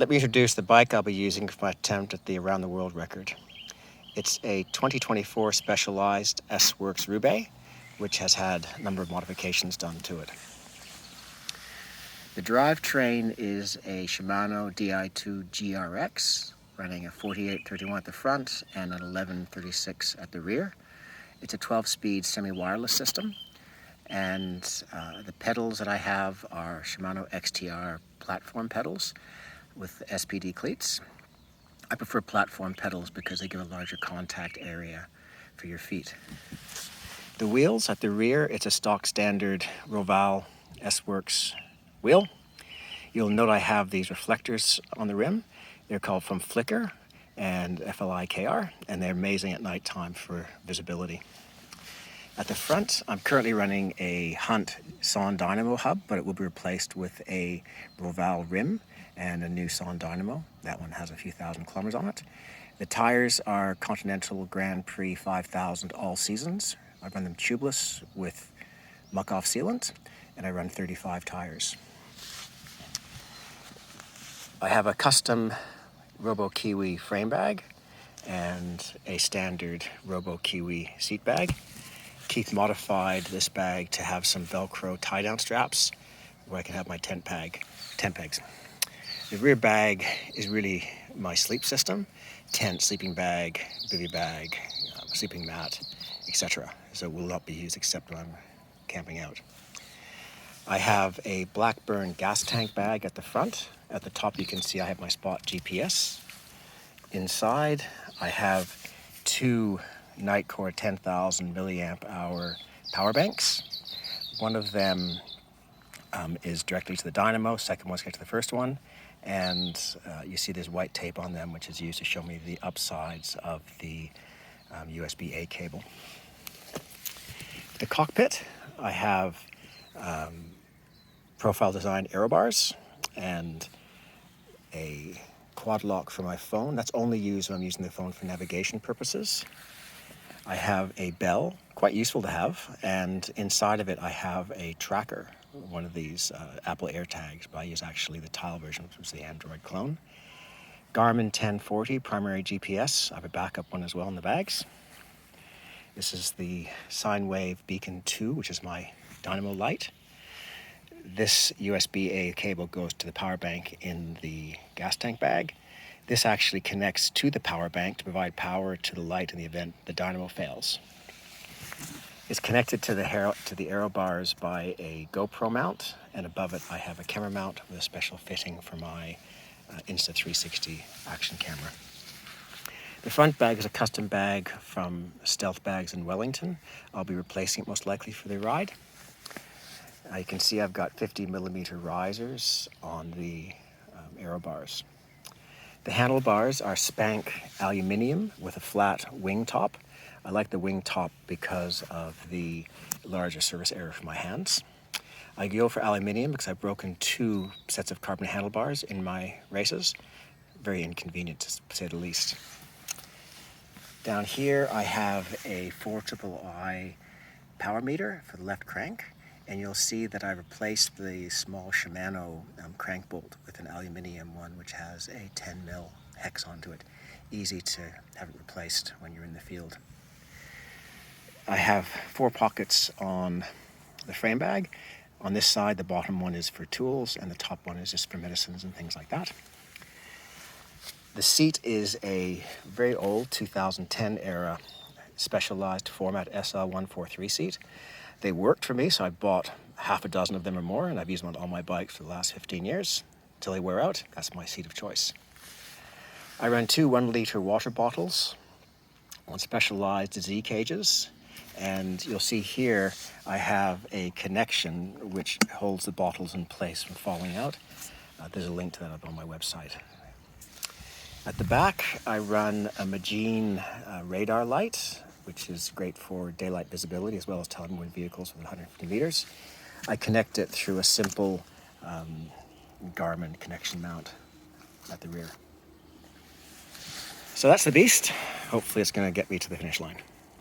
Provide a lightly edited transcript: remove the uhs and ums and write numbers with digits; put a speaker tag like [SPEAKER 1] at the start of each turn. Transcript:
[SPEAKER 1] Let me introduce the bike I'll be using for my attempt at the Around the World record. It's a 2024 Specialized S-Works Roubaix, which has had a number of modifications done to it. The drivetrain is a Shimano Di2 GRX, running a 4831 at the front and an 1136 at the rear. It's a 12-speed semi-wireless system, and the pedals that I have are Shimano XTR platform pedals with SPD cleats. I prefer platform pedals because they give a larger contact area for your feet. The wheels at the rear, it's a stock standard Roval S-Works wheel. You'll note I have these reflectors on the rim. They're called from Flickr and FLIKR, and they're amazing at nighttime for visibility. At the front, I'm currently running a Hunt Son Dynamo hub, but it will be replaced with a Roval rim and a new Son Dynamo. That one has a few thousand kilometers on it. The tires are Continental Grand Prix 5000 all seasons. I run them tubeless with muck-off sealant, and I run 35 tires. I have a custom Robo Kiwi frame bag and a standard Robo Kiwi seat bag. Keith modified this bag to have some Velcro tie-down straps where I can have my tent pegs. The rear bag is really my sleep system: tent, sleeping bag, bivy bag, sleeping mat, etc. So it will not be used except when I'm camping out. I have a Blackburn gas tank bag at the front. At the top you can see I have my Spot GPS. Inside I have two Nitecore 10,000 milliamp hour power banks. One of them is directly to the dynamo, second one's connected to the first one, and you see there's white tape on them, which is used to show me the upsides of the USB-A cable. The cockpit, I have profile design aero bars and a quad lock for my phone. That's only used when I'm using the phone for navigation purposes. I have a bell, quite useful to have, and inside of it I have a tracker, one of these Apple AirTags, but I use actually the Tile version, which is the Android clone. Garmin 1040 primary GPS. I have a backup one as well in the bags. This is the Sinewave Beacon 2, which is my dynamo light. This USB-A cable goes to the power bank in the gas tank bag. This actually connects to the power bank to provide power to the light in the event the dynamo fails. It's connected to the aero bars by a GoPro mount, and above it I have a camera mount with a special fitting for my Insta360 action camera. The front bag is a custom bag from Stealth Bags in Wellington. I'll be replacing it most likely for the ride. You can see I've got 50mm risers on the aero bars. The handlebars are Spank aluminium with a flat wing top. I like the wing top because of the larger surface area for my hands. I go for aluminium because I've broken 2 sets of carbon handlebars in my races. Very inconvenient, to say the least. Down here I have a 4III power meter for the left crank, and you'll see that I replaced the small Shimano crank bolt with an aluminium one which has a 10mm hex onto it. Easy to have it replaced when you're in the field. I have 4 pockets on the frame bag. On this side, the bottom one is for tools, and the top one is just for medicines and things like that. The seat is a very old 2010 era Specialized format SL143 seat. They worked for me, so I bought half a dozen of them or more, and I've used them on all my bikes for the last 15 years. Until they wear out, that's my seat of choice. I run 2 1-liter water bottles on Specialized Z cages, and you'll see here I have a connection which holds the bottles in place from falling out. There's a link to that up on my website. At the back, I run a Magene radar light, which is great for daylight visibility as well as telling when vehicles within 150 meters. I connect it through a simple Garmin connection mount at the rear. So that's the beast. Hopefully it's going to get me to the finish line.